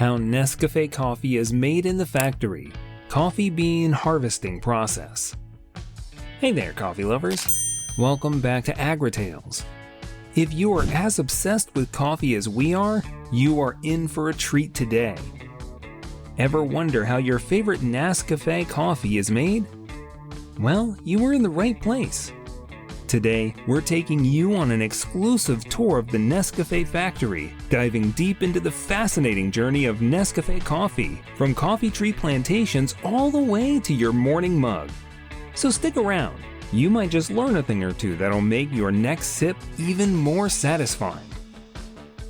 How NesCafe coffee is made in the factory. Coffee bean harvesting process. Hey there, coffee lovers. Welcome back to Agri Tales. If you are as obsessed with coffee as we are, you are in for a treat today. Ever wonder how your favorite NesCafe coffee is made? Well, you are in the right place. Today, we're taking you on an exclusive tour of the NesCafe factory, diving deep into the fascinating journey of NesCafe coffee, from coffee tree plantations all the way to your morning mug. So stick around. You might just learn a thing or two that'll make your next sip even more satisfying.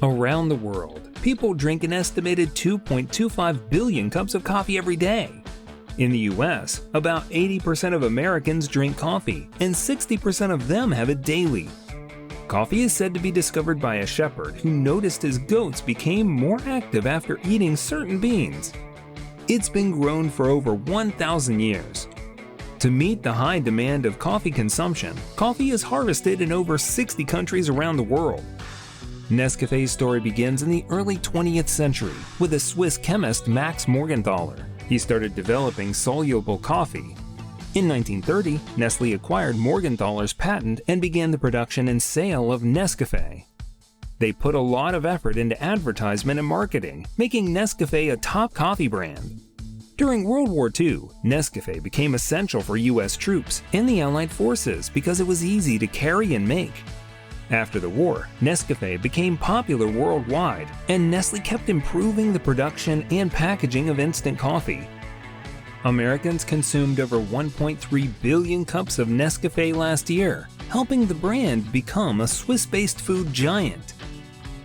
Around the world, people drink an estimated 2.25 billion cups of coffee every day. In the US, about 80% of Americans drink coffee, and 60% of them have it daily. Coffee is said to be discovered by a shepherd who noticed his goats became more active after eating certain beans. It's been grown for over 1,000 years. To meet the high demand of coffee consumption, coffee is harvested in over 60 countries around the world. NesCafe's story begins in the early 20th century with a Swiss chemist, Max Morgenthaler. He started developing soluble coffee. In 1930, Nestle acquired Morgenthaler's patent and began the production and sale of NesCafe. They put a lot of effort into advertisement and marketing, making NesCafe a top coffee brand. During World War II, NesCafe became essential for US troops and the Allied forces because it was easy to carry and make. After the war, NesCafe became popular worldwide, and Nestle kept improving the production and packaging of instant coffee. Americans consumed over 1.3 billion cups of NesCafe last year, helping the brand become a Swiss-based food giant.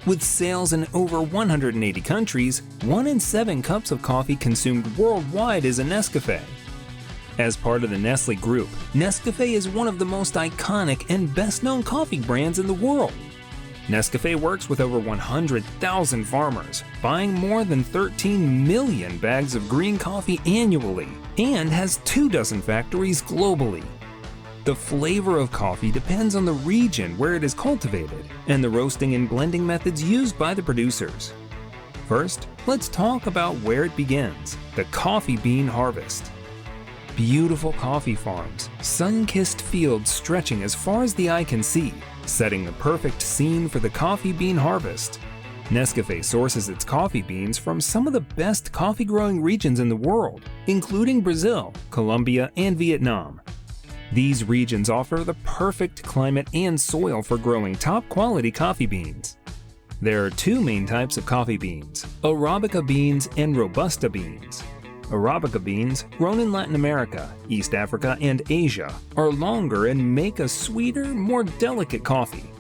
With sales in over 180 countries, 1 in 7 cups of coffee consumed worldwide is a NesCafe. As part of the Nestle Group, NesCafe is one of the most iconic and best-known coffee brands in the world. NesCafe works with over 100,000 farmers, buying more than 13 million bags of green coffee annually, and has 24 factories globally. The flavor of coffee depends on the region where it is cultivated and the roasting and blending methods used by the producers. First, let's talk about where it begins, the coffee bean harvest. Beautiful coffee farms, sun-kissed fields stretching as far as the eye can see, setting the perfect scene for the coffee bean harvest. NesCafe sources its coffee beans from some of the best coffee-growing regions in the world, including Brazil, Colombia, and Vietnam. These regions offer the perfect climate and soil for growing top-quality coffee beans. There are 2 main types of coffee beans, Arabica beans and Robusta beans. Arabica beans, grown in Latin America, East Africa, and Asia, are longer and make a sweeter, more delicate coffee.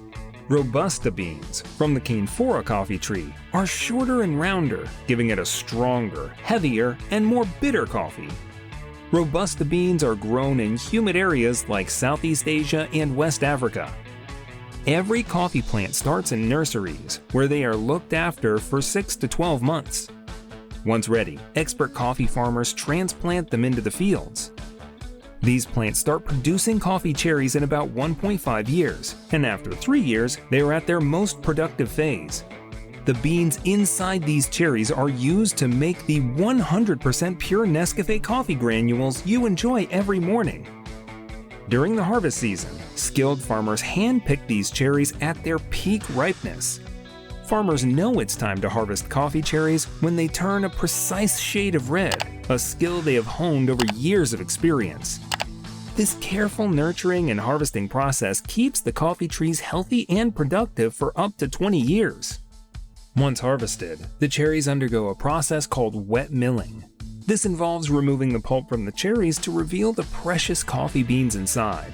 Robusta beans, from the Canephora coffee tree, are shorter and rounder, giving it a stronger, heavier, and more bitter coffee. Robusta beans are grown in humid areas like Southeast Asia and West Africa. Every coffee plant starts in nurseries, where they are looked after for 6 to 12 months. Once ready, expert coffee farmers transplant them into the fields. These plants start producing coffee cherries in about 1.5 years, and after 3 years, they are at their most productive phase. The beans inside these cherries are used to make the 100% pure NesCafe coffee granules you enjoy every morning. During the harvest season, skilled farmers hand-pick these cherries at their peak ripeness. Farmers know it's time to harvest coffee cherries when they turn a precise shade of red, a skill they have honed over years of experience. This careful nurturing and harvesting process keeps the coffee trees healthy and productive for up to 20 years. Once harvested, the cherries undergo a process called wet milling. This involves removing the pulp from the cherries to reveal the precious coffee beans inside.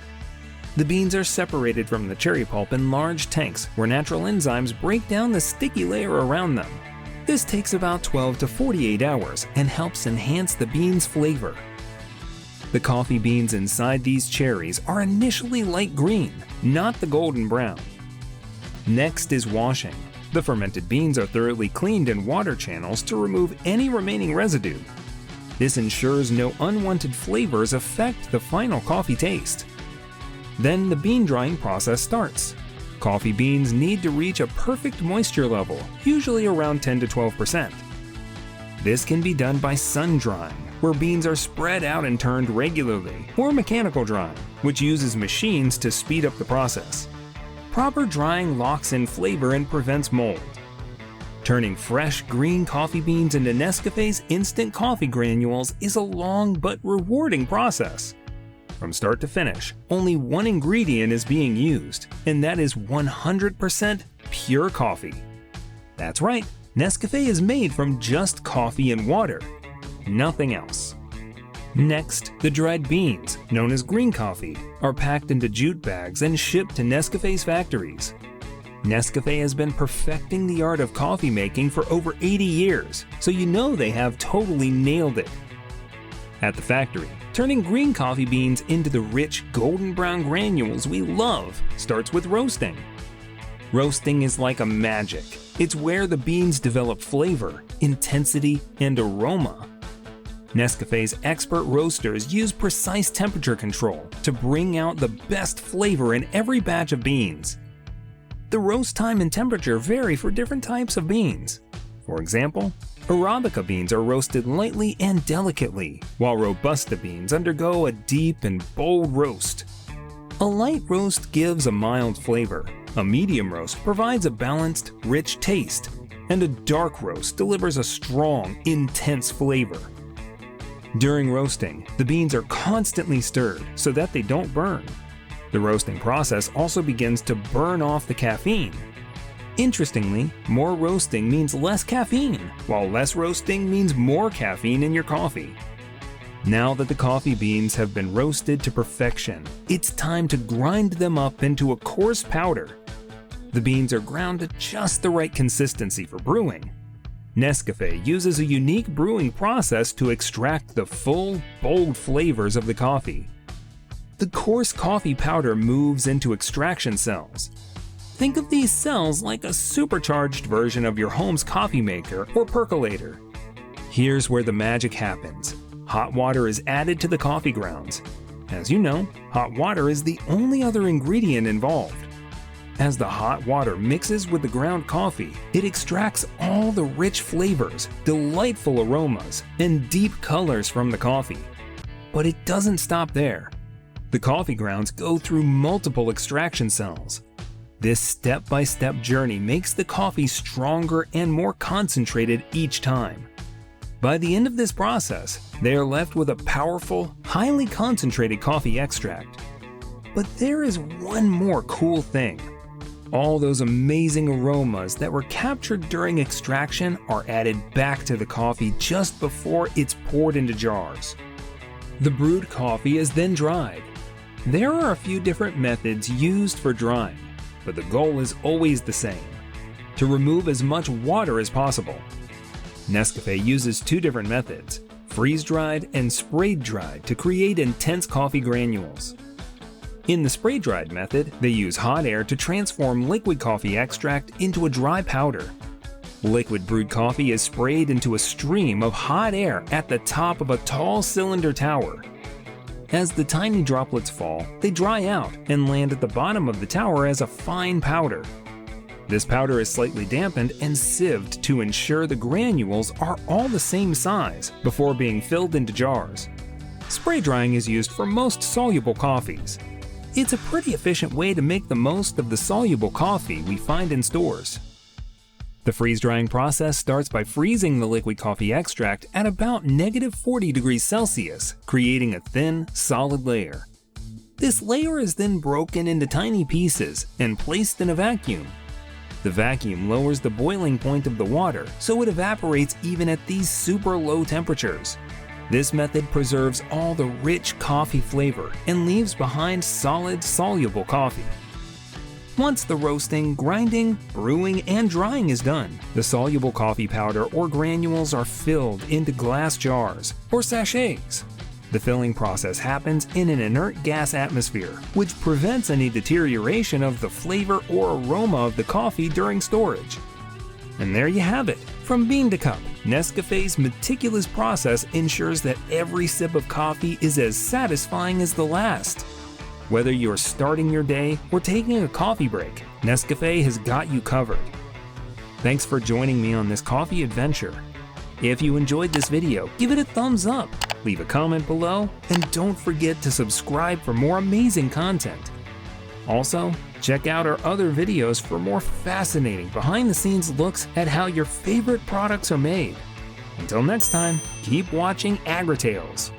The beans are separated from the cherry pulp in large tanks where natural enzymes break down the sticky layer around them. This takes about 12 to 48 hours and helps enhance the beans' flavor. The coffee beans inside these cherries are initially light green, not the golden brown. Next is washing. The fermented beans are thoroughly cleaned in water channels to remove any remaining residue. This ensures no unwanted flavors affect the final coffee taste. Then the bean drying process starts. Coffee beans need to reach a perfect moisture level, usually around 10 to 12%. This can be done by sun drying, where beans are spread out and turned regularly, or mechanical drying, which uses machines to speed up the process. Proper drying locks in flavor and prevents mold. Turning fresh green coffee beans into NesCafe's instant coffee granules is a long but rewarding process. From start to finish, only one ingredient is being used, and that is 100% pure coffee. That's right, NesCafe is made from just coffee and water, nothing else. Next, the dried beans, known as green coffee, are packed into jute bags and shipped to NesCafe's factories. NesCafe has been perfecting the art of coffee making for over 80 years, so you know they have totally nailed it. At the factory, turning green coffee beans into the rich golden brown granules we love starts with roasting. Roasting is like a magic. It's where the beans develop flavor, intensity, and aroma. NesCafe's expert roasters use precise temperature control to bring out the best flavor in every batch of beans. The roast time and temperature vary for different types of beans. For example, Arabica beans are roasted lightly and delicately, while Robusta beans undergo a deep and bold roast. A light roast gives a mild flavor, a medium roast provides a balanced, rich taste, and a dark roast delivers a strong, intense flavor. During roasting, the beans are constantly stirred so that they don't burn. The roasting process also begins to burn off the caffeine. Interestingly, more roasting means less caffeine, while less roasting means more caffeine in your coffee. Now that the coffee beans have been roasted to perfection, it's time to grind them up into a coarse powder. The beans are ground to just the right consistency for brewing. NesCafe uses a unique brewing process to extract the full, bold flavors of the coffee. The coarse coffee powder moves into extraction cells. Think of these cells like a supercharged version of your home's coffee maker or percolator. Here's where the magic happens. Hot water is added to the coffee grounds. As you know, hot water is the only other ingredient involved. As the hot water mixes with the ground coffee, it extracts all the rich flavors, delightful aromas, and deep colors from the coffee. But it doesn't stop there. The coffee grounds go through multiple extraction cells. This step-by-step journey makes the coffee stronger and more concentrated each time. By the end of this process, they are left with a powerful, highly concentrated coffee extract. But there is one more cool thing. All those amazing aromas that were captured during extraction are added back to the coffee just before it's poured into jars. The brewed coffee is then dried. There are a few different methods used for drying, but the goal is always the same: to remove as much water as possible. NesCafe uses two different methods, freeze-dried and spray-dried, to create intense coffee granules. In the spray-dried method, they use hot air to transform liquid coffee extract into a dry powder. Liquid brewed coffee is sprayed into a stream of hot air at the top of a tall cylinder tower. As the tiny droplets fall, they dry out and land at the bottom of the tower as a fine powder. This powder is slightly dampened and sieved to ensure the granules are all the same size before being filled into jars. Spray drying is used for most soluble coffees. It's a pretty efficient way to make the most of the soluble coffee we find in stores. The freeze-drying process starts by freezing the liquid coffee extract at about -40°C, creating a thin, solid layer. This layer is then broken into tiny pieces and placed in a vacuum. The vacuum lowers the boiling point of the water so it evaporates even at these super low temperatures. This method preserves all the rich coffee flavor and leaves behind solid, soluble coffee. Once the roasting, grinding, brewing, and drying is done, the soluble coffee powder or granules are filled into glass jars or sachets. The filling process happens in an inert gas atmosphere, which prevents any deterioration of the flavor or aroma of the coffee during storage. And there you have it. From bean to cup, NesCafe's meticulous process ensures that every sip of coffee is as satisfying as the last. Whether you're starting your day or taking a coffee break, NesCafe has got you covered. Thanks for joining me on this coffee adventure. If you enjoyed this video, give it a thumbs up, leave a comment below, and don't forget to subscribe for more amazing content. Also, check out our other videos for more fascinating behind-the-scenes looks at how your favorite products are made. Until next time, keep watching Agri Tales.